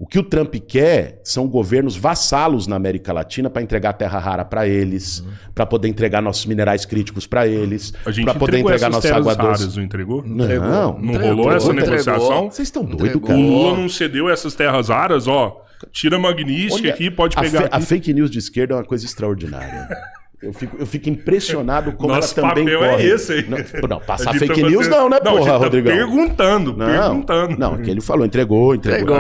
O que o Trump quer são governos vassalos na América Latina para entregar terra rara para eles, para poder entregar nossos minerais críticos para eles, para poder entregar nossa água doce. Não entregou? Não rolou essa negociação? Vocês estão doidos, cara. O Lula não cedeu essas terras raras, ó. Tira magnífica aqui, pode pegar. A fake news de esquerda é uma coisa extraordinária. Eu fico impressionado como ela também corre. Nosso papel é esse aí. Não, passar fake news não, né, porra, Rodrigão? Perguntando. Não, que ele falou, entregou. Diga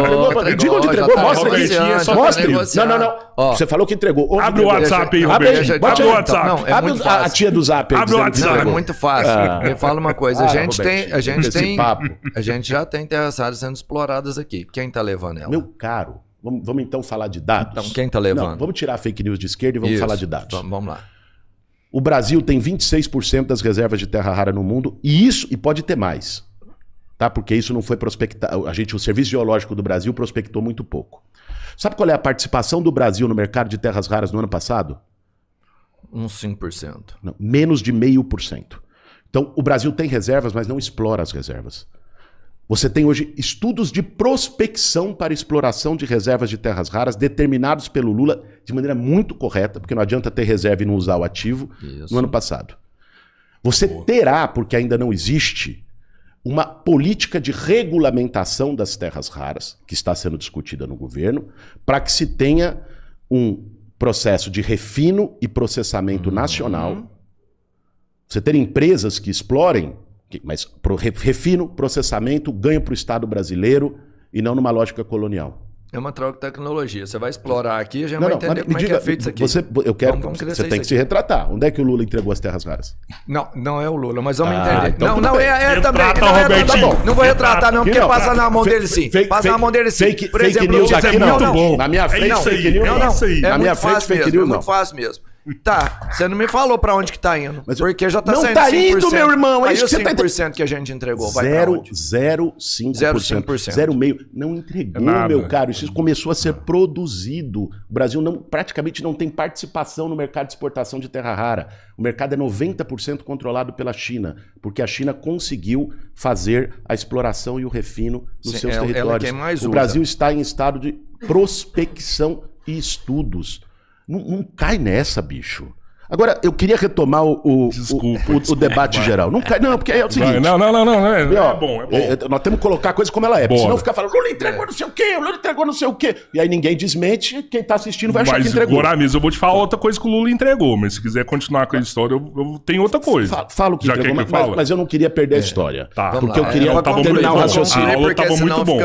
onde entregou, mostra aqui. Mostre. Não. Ó, você falou que entregou. Abre o WhatsApp aí, Roberto. Bate o WhatsApp. Abre a tia do Zap aí. Abre o WhatsApp. É muito fácil. Me fala uma coisa. A gente já tem terras raras sendo exploradas aqui. Quem tá levando ela? Meu caro. Vamos então falar de dados? Então, quem está levando? Não, vamos tirar a fake news de esquerda e vamos falar de dados. Vamos lá. O Brasil tem 26% das reservas de terra rara no mundo e pode ter mais. Tá? Porque isso não foi prospectado. O Serviço Geológico do Brasil prospectou muito pouco. Sabe qual é a participação do Brasil no mercado de terras raras no ano passado? Uns 5%. Não, menos de 0,5%. Então, o Brasil tem reservas, mas não explora as reservas. Você tem hoje estudos de prospecção para exploração de reservas de terras raras determinados pelo Lula de maneira muito correta, porque não adianta ter reserva e não usar o ativo, no ano passado. Você terá, porque ainda não existe, uma política de regulamentação das terras raras, que está sendo discutida no governo, para que se tenha um processo de refino e processamento nacional. Você ter empresas que explorem, mas refino, processamento, ganho para o Estado brasileiro e não numa lógica colonial. É uma troca de tecnologia. Você vai explorar aqui e já vai entender como é que é feito isso aqui. Você tem que se retratar. Onde é que o Lula entregou as terras raras? Não é o Lula, mas vamos entender. Então também. Tá bom. Não vou retratar não, porque passa na mão dele sim. Passa na mão dele sim. Por exemplo, fake news aqui não. Na minha frente, fake news não. Na minha frente, fake news não. É muito fácil mesmo. Tá, você não me falou pra onde que tá indo. Mas porque já tá não saindo tá indo, meu irmão. É isso que você tá 5% que a gente entregou. Vai pra onde? 0,5%. 0,5%. Não entregou, meu caro. Isso começou a ser produzido. O Brasil praticamente não tem participação no mercado de exportação de terra rara. O mercado é 90% controlado pela China, porque a China conseguiu fazer a exploração e o refino nos seus territórios. O Brasil está em estado de prospecção e estudos. Não cai nessa, bicho. Agora, eu queria retomar o debate geral. Não cai, não, porque é o seguinte. Não. É bom. Nós temos que colocar a coisa como ela é. Senão ficar falando, Lula entregou não sei o quê, Lula entregou não sei o quê. E aí ninguém desmente, quem tá assistindo vai achar que entregou. Mas eu vou te falar outra coisa que o Lula entregou. Mas se quiser continuar com a história, eu tenho outra coisa. Falo que entregou, mas eu não queria perder a história. Tá. Porque eu queria terminar o raciocínio. A aula tava muito bom.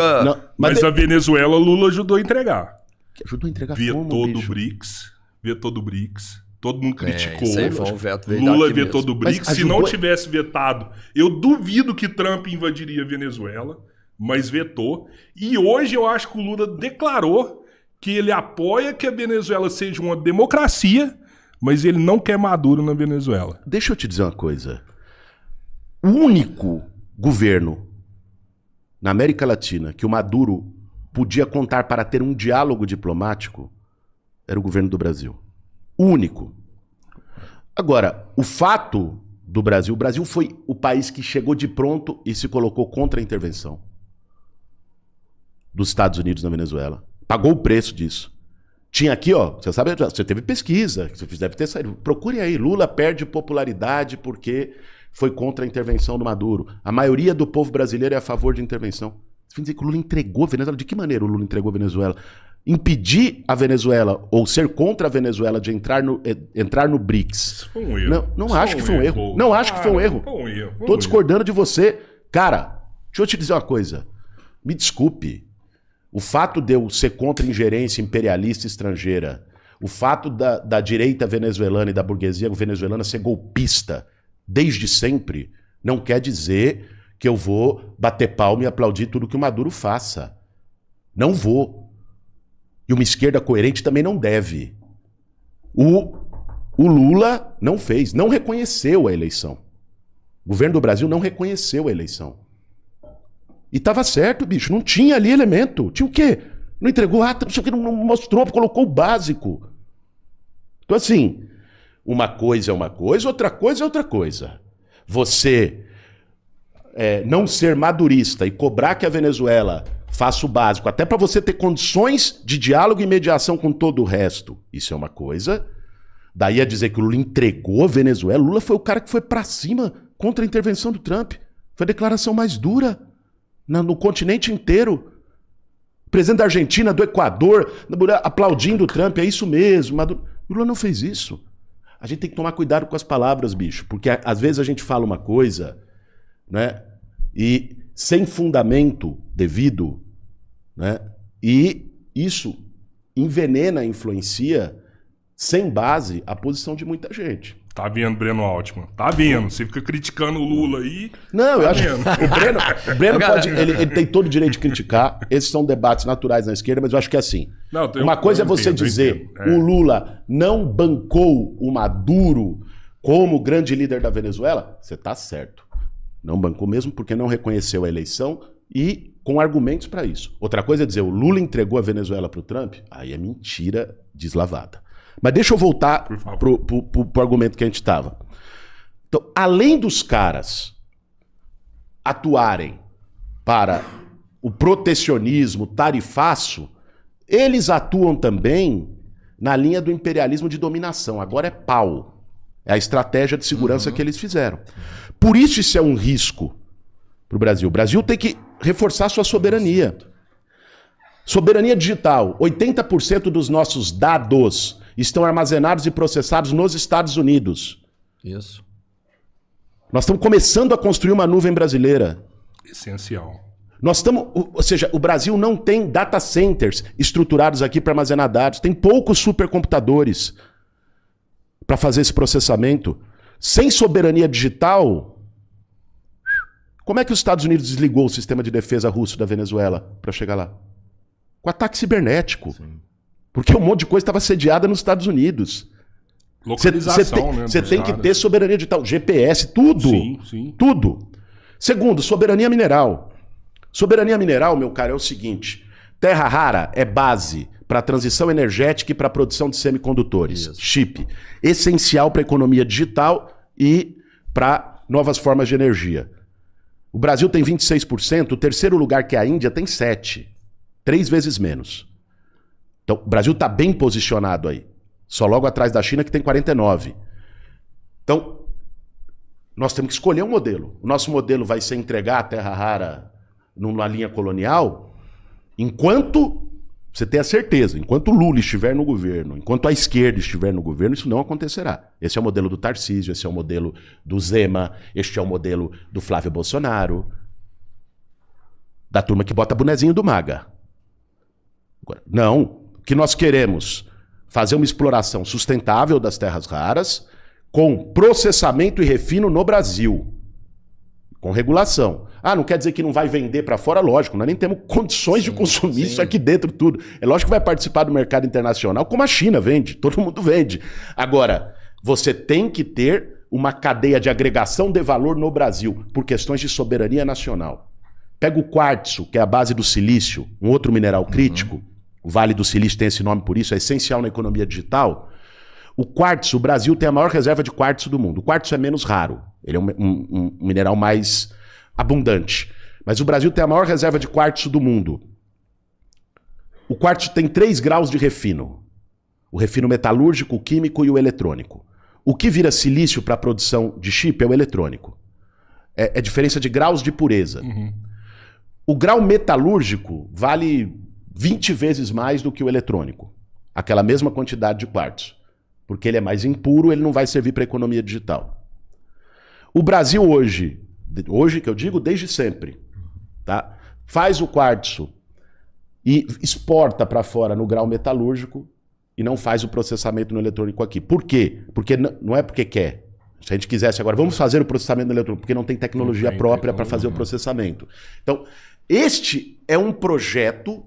Mas a Venezuela, Lula ajudou a entregar. Ajudou a entregar Vetou do BRICS. Todo mundo criticou. Isso aí foi um veto Lula vetou do BRICS. Se não tivesse vetado, eu duvido que Trump invadiria a Venezuela, mas vetou. E hoje eu acho que o Lula declarou que ele apoia que a Venezuela seja uma democracia, mas ele não quer Maduro na Venezuela. Deixa eu te dizer uma coisa. O único governo na América Latina que o Maduro podia contar para ter um diálogo diplomático era o governo do Brasil. O único. Agora, o fato do Brasil... O Brasil foi o país que chegou de pronto e se colocou contra a intervenção dos Estados Unidos na Venezuela. Pagou o preço disso. Tinha aqui, ó, você sabe, você teve pesquisa, você deve ter saído. Procure aí, Lula perde popularidade porque foi contra a intervenção do Maduro. A maioria do povo brasileiro é a favor de intervenção. Você vai dizer que o Lula entregou a Venezuela? De que maneira o Lula entregou a Venezuela? Impedir a Venezuela ou ser contra a Venezuela de entrar no BRICS. Foi um erro. Não acho que foi um erro. Não acho que foi um erro. Tô discordando de você. Cara, deixa eu te dizer uma coisa. Me desculpe. O fato de eu ser contra a ingerência imperialista estrangeira, o fato da direita venezuelana e da burguesia venezuelana ser golpista desde sempre, não quer dizer que eu vou bater palma e aplaudir tudo que o Maduro faça. Não vou. E uma esquerda coerente também não deve. O Lula não fez, não reconheceu a eleição. O governo do Brasil não reconheceu a eleição. E estava certo, bicho, não tinha ali elemento. Tinha o quê? Não entregou ata, não sei o que, não mostrou, colocou o básico. Então assim, uma coisa é uma coisa, outra coisa é outra coisa. Você não ser madurista e cobrar que a Venezuela faço o básico, até para você ter condições de diálogo e mediação com todo o resto. Isso é uma coisa. Daí a dizer que o Lula entregou a Venezuela. Lula foi o cara que foi para cima contra a intervenção do Trump. Foi a declaração mais dura no continente inteiro. O presidente da Argentina, do Equador, aplaudindo o Trump, é isso mesmo. Mas o Lula não fez isso. A gente tem que tomar cuidado com as palavras, bicho, porque às vezes a gente fala uma coisa, né, e sem fundamento devido, né, e isso envenena, influencia, sem base, a posição de muita gente. Tá vendo, Breno Altman? Tá vendo. Você fica criticando o Lula aí. Não, eu acho que o Breno pode. Ele tem todo o direito de criticar. Esses são debates naturais na esquerda, mas eu acho que é assim. Não, uma coisa é você dizer o Lula não bancou o Maduro como grande líder da Venezuela. Você tá certo. Não bancou mesmo porque não reconheceu a eleição e com argumentos para isso. Outra coisa é dizer o Lula entregou a Venezuela pro Trump. Aí é mentira deslavada. Mas deixa eu voltar pro argumento que a gente estava. Então, além dos caras atuarem para o protecionismo tarifaço, eles atuam também na linha do imperialismo de dominação. Agora é pau. É a estratégia de segurança que eles fizeram. Por isso é um risco para o Brasil. O Brasil tem que reforçar sua soberania. Soberania digital. 80% dos nossos dados estão armazenados e processados nos Estados Unidos. Isso. Nós estamos começando a construir uma nuvem brasileira. Essencial. Nós estamos, ou seja, o Brasil não tem data centers estruturados aqui para armazenar dados. Tem poucos supercomputadores para fazer esse processamento. Sem soberania digital, como é que os Estados Unidos desligou o sistema de defesa russo da Venezuela para chegar lá? Com ataque cibernético. Sim. Porque um monte de coisa estava sediada nos Estados Unidos. Localização, Você tem que ter soberania digital, GPS, tudo. Sim. Tudo. Segundo, soberania mineral. Soberania mineral, meu cara, é o seguinte. Terra rara é base para a transição energética e para a produção de semicondutores. Isso. Chip. Essencial para a economia digital e para novas formas de energia. O Brasil tem 26%, o terceiro lugar, que é a Índia, tem 7%. 3 vezes menos. Então, o Brasil está bem posicionado aí. Só logo atrás da China, que tem 49%. Então, nós temos que escolher um modelo. O nosso modelo vai ser entregar a terra rara numa linha colonial, enquanto, você tem a certeza, enquanto o Lula estiver no governo, enquanto a esquerda estiver no governo, isso não acontecerá. Esse é o modelo do Tarcísio, esse é o modelo do Zema, este é o modelo do Flávio Bolsonaro, da turma que bota bonezinho do MAGA. Agora, não. O que nós queremos? Fazer uma exploração sustentável das terras raras com processamento e refino no Brasil. Com regulação. Ah, não quer dizer que não vai vender para fora? Lógico, nós nem temos condições de consumir isso aqui dentro tudo. É lógico que vai participar do mercado internacional, como a China vende, todo mundo vende. Agora, você tem que ter uma cadeia de agregação de valor no Brasil, por questões de soberania nacional. Pega o quartzo, que é a base do silício, um outro mineral crítico, o Vale do Silício tem esse nome por isso, é essencial na economia digital. O quartzo, o Brasil tem a maior reserva de quartzo do mundo. O quartzo é menos raro, ele é um mineral mais abundante. Mas o Brasil tem a maior reserva de quartzo do mundo. O quartzo tem 3 graus de refino. O refino metalúrgico, o químico e o eletrônico. O que vira silício para a produção de chip é o eletrônico. É diferença de graus de pureza. O grau metalúrgico vale 20 vezes mais do que o eletrônico. Aquela mesma quantidade de quartzo. Porque ele é mais impuro, ele não vai servir para a economia digital. O Brasil hoje que eu digo desde sempre, tá? Faz o quartzo e exporta para fora no grau metalúrgico e não faz o processamento no eletrônico aqui. Por quê? Porque não é porque quer. Se a gente quisesse agora, vamos fazer o processamento no eletrônico, porque não tem tecnologia própria para fazer o processamento. Então, este é um projeto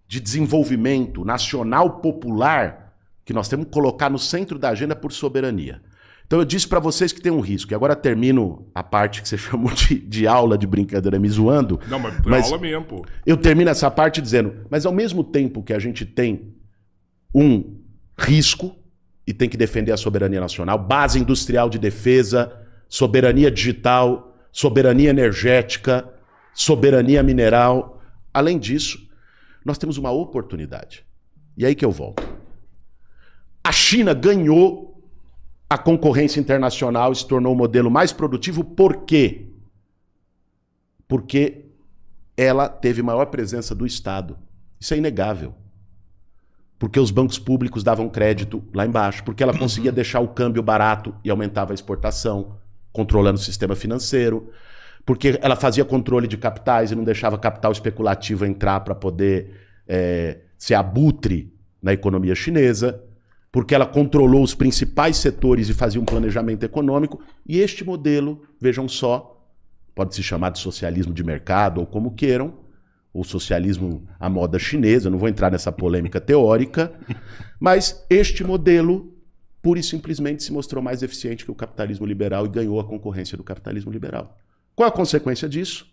de desenvolvimento nacional popular que nós temos que colocar no centro da agenda por soberania. Então eu disse para vocês que tem um risco, e agora termino a parte que você chamou de aula de brincadeira me zoando. Não, mas aula mesmo, pô. Eu termino essa parte dizendo, mas ao mesmo tempo que a gente tem um risco e tem que defender a soberania nacional, base industrial de defesa, soberania digital, soberania energética, soberania mineral, Além disso, nós temos uma oportunidade. E aí que eu volto. A China ganhou a concorrência internacional e se tornou o modelo mais produtivo. Por quê? Porque ela teve maior presença do Estado. Isso é inegável. Porque os bancos públicos davam crédito lá embaixo. Porque ela conseguia deixar o câmbio barato e aumentava a exportação, controlando o sistema financeiro. Porque ela fazia controle de capitais e não deixava capital especulativo entrar para poder ser abutre na economia chinesa. Porque ela controlou os principais setores e fazia um planejamento econômico. E este modelo, vejam só, pode se chamar de socialismo de mercado ou como queiram, ou socialismo à moda chinesa, eu não vou entrar nessa polêmica teórica, mas este modelo, pura e simplesmente, se mostrou mais eficiente que o capitalismo liberal e ganhou a concorrência do capitalismo liberal. Qual a consequência disso?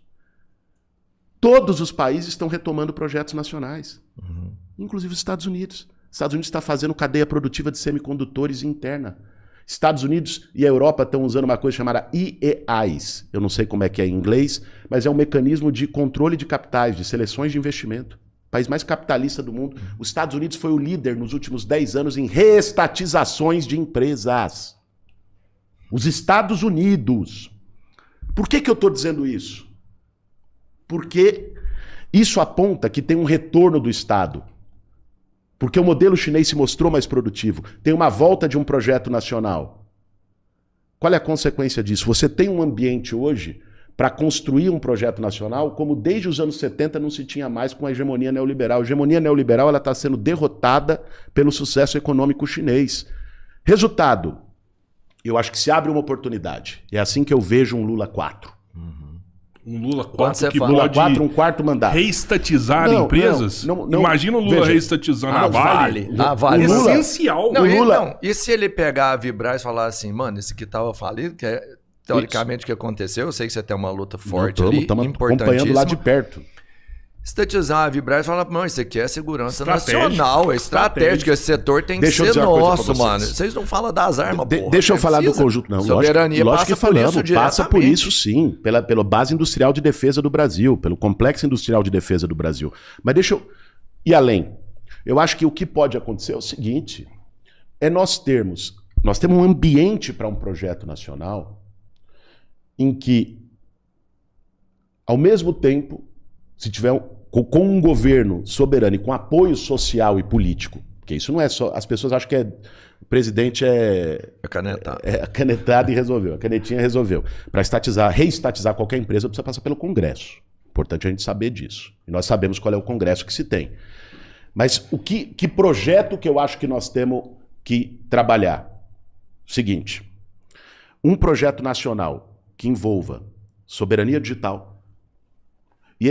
Todos os países estão retomando projetos nacionais, inclusive os Estados Unidos. Os Estados Unidos está fazendo cadeia produtiva de semicondutores interna. Estados Unidos e a Europa estão usando uma coisa chamada IEAs. Eu não sei como é que é em inglês, mas é um mecanismo de controle de capitais, de seleções de investimento. O país mais capitalista do mundo. Os Estados Unidos foi o líder nos últimos 10 anos em reestatizações de empresas. Os Estados Unidos. Por que eu estou dizendo isso? Porque isso aponta que tem um retorno do Estado. Porque o modelo chinês se mostrou mais produtivo. Tem uma volta de um projeto nacional. Qual é a consequência disso? Você tem um ambiente hoje para construir um projeto nacional como desde os anos 70 não se tinha mais com a hegemonia neoliberal. A hegemonia neoliberal está sendo derrotada pelo sucesso econômico chinês. Resultado, eu acho que se abre uma oportunidade. É assim que eu vejo um Lula 4. Um Lula 4 que Lula pode 4, um quarto mandato. Reestatizar empresas? Não, Imagina o Lula reestatizando a Vale. A Vale. Lula, essencial. E se ele pegar a Vibraz e falar assim, mano, esse aqui tava falido, que é teoricamente o que aconteceu, eu sei que você tem uma luta forte ali, estamos acompanhando lá de perto. Estatizar a Vibraz e falar, não, isso aqui é segurança nacional, é estratégico, esse setor tem que ser nosso, mano. Vocês não falam das armas, porra. Deixa eu falar do conjunto, não. Soberania lógico que falamos, passa por isso sim, pela base industrial de defesa do Brasil, pelo complexo industrial de defesa do Brasil. Mas deixa eu ir além. Eu acho que o que pode acontecer é o seguinte, nós temos um ambiente para um projeto nacional em que, ao mesmo tempo, se tiver com um governo soberano e com apoio social e político, porque isso não é só... As pessoas acham que o presidente é canetado e resolveu. A canetinha resolveu. Para reestatizar qualquer empresa, precisa passar pelo Congresso. Importante a gente saber disso. E nós sabemos qual é o Congresso que se tem. Mas que projeto que eu acho que nós temos que trabalhar? Seguinte, um projeto nacional que envolva soberania digital e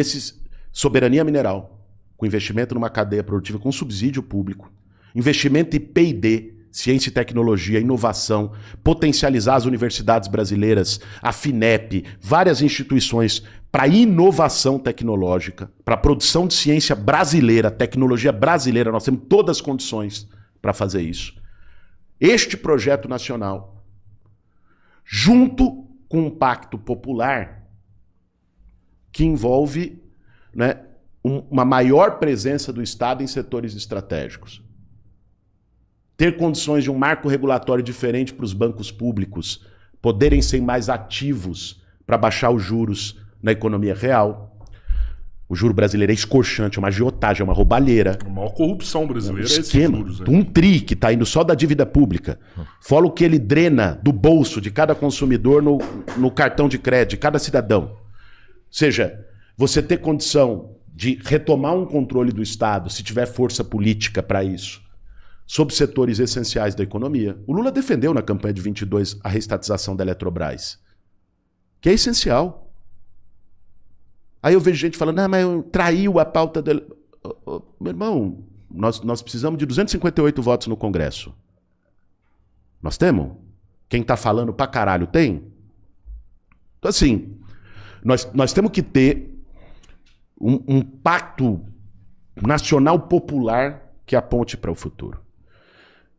soberania mineral, com investimento numa cadeia produtiva com subsídio público, investimento em P&D, ciência e tecnologia, inovação, potencializar as universidades brasileiras, a FINEP, várias instituições para inovação tecnológica, para produção de ciência brasileira, tecnologia brasileira, nós temos todas as condições para fazer isso. Este projeto nacional, junto com um pacto popular que envolve uma maior presença do Estado em setores estratégicos. Ter condições de um marco regulatório diferente para os bancos públicos poderem ser mais ativos para baixar os juros na economia real. O juro brasileiro é escorchante, é uma agiotagem, é uma roubalheira. A maior corrupção brasileira é esse juros. Um tri que está indo só da dívida pública. Fora o que ele drena do bolso de cada consumidor no cartão de crédito, de cada cidadão. Ou seja, você ter condição de retomar um controle do Estado, se tiver força política para isso, sobre setores essenciais da economia. O Lula defendeu na campanha de 22 a reestatização da Eletrobras, que é essencial. Aí eu vejo gente falando, mas traiu a pauta dele. Meu irmão, nós precisamos de 258 votos no Congresso. Nós temos? Quem está falando pra caralho tem? Então assim, nós temos que ter um pacto nacional popular que aponte para o futuro.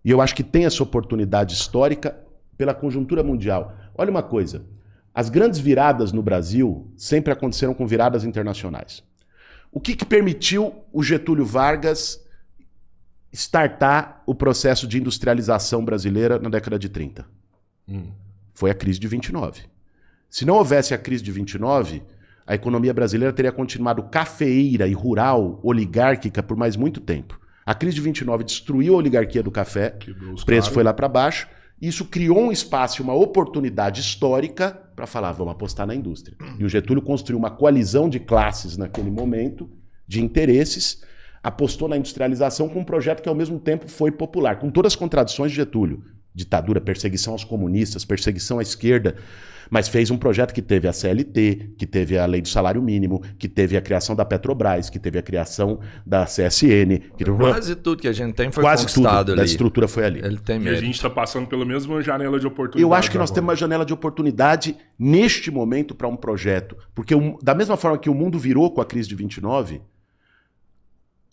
E eu acho que tem essa oportunidade histórica pela conjuntura mundial. Olha uma coisa, as grandes viradas no Brasil sempre aconteceram com viradas internacionais. O que permitiu o Getúlio Vargas startar o processo de industrialização brasileira na década de 30? Foi a crise de 29. Se não houvesse a crise de 29, a economia brasileira teria continuado cafeeira e rural, oligárquica, por mais muito tempo. A crise de 29 destruiu a oligarquia do café, o preço foi lá para baixo, e isso criou um espaço, uma oportunidade histórica para falar, vamos apostar na indústria. E o Getúlio construiu uma coalizão de classes naquele momento, de interesses, apostou na industrialização com um projeto que ao mesmo tempo foi popular, com todas as contradições de Getúlio. Ditadura, perseguição aos comunistas, perseguição à esquerda, mas fez um projeto que teve a CLT, que teve a lei do salário mínimo, que teve a criação da Petrobras, que teve a criação da CSN. Que quase tudo que a gente tem foi conquistado ali. Da estrutura foi ali. Ele tem medo. E a gente está passando pela mesma janela de oportunidade. Eu acho que nós temos uma janela de oportunidade neste momento para um projeto. Porque da mesma forma que o mundo virou com a crise de 29,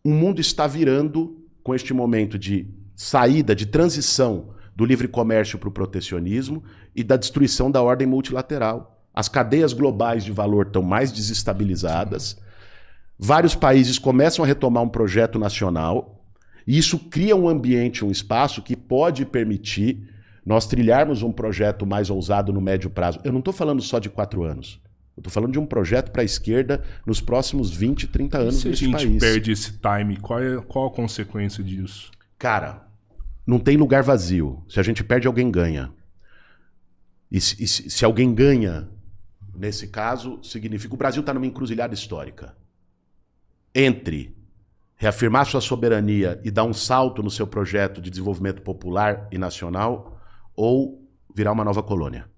o mundo está virando com este momento de saída, de transição do livre comércio para o protecionismo e da destruição da ordem multilateral. As cadeias globais de valor estão mais desestabilizadas. Vários países começam a retomar um projeto nacional e isso cria um ambiente, um espaço que pode permitir nós trilharmos um projeto mais ousado no médio prazo. Eu não estou falando só de 4 anos. Eu estou falando de um projeto para a esquerda nos próximos 20, 30 anos neste país. Se a gente perde esse time, qual a consequência disso? Cara, não tem lugar vazio. Se a gente perde, alguém ganha. E se alguém ganha, nesse caso, significa que o Brasil está numa encruzilhada histórica. Entre reafirmar sua soberania e dar um salto no seu projeto de desenvolvimento popular e nacional, ou virar uma nova colônia.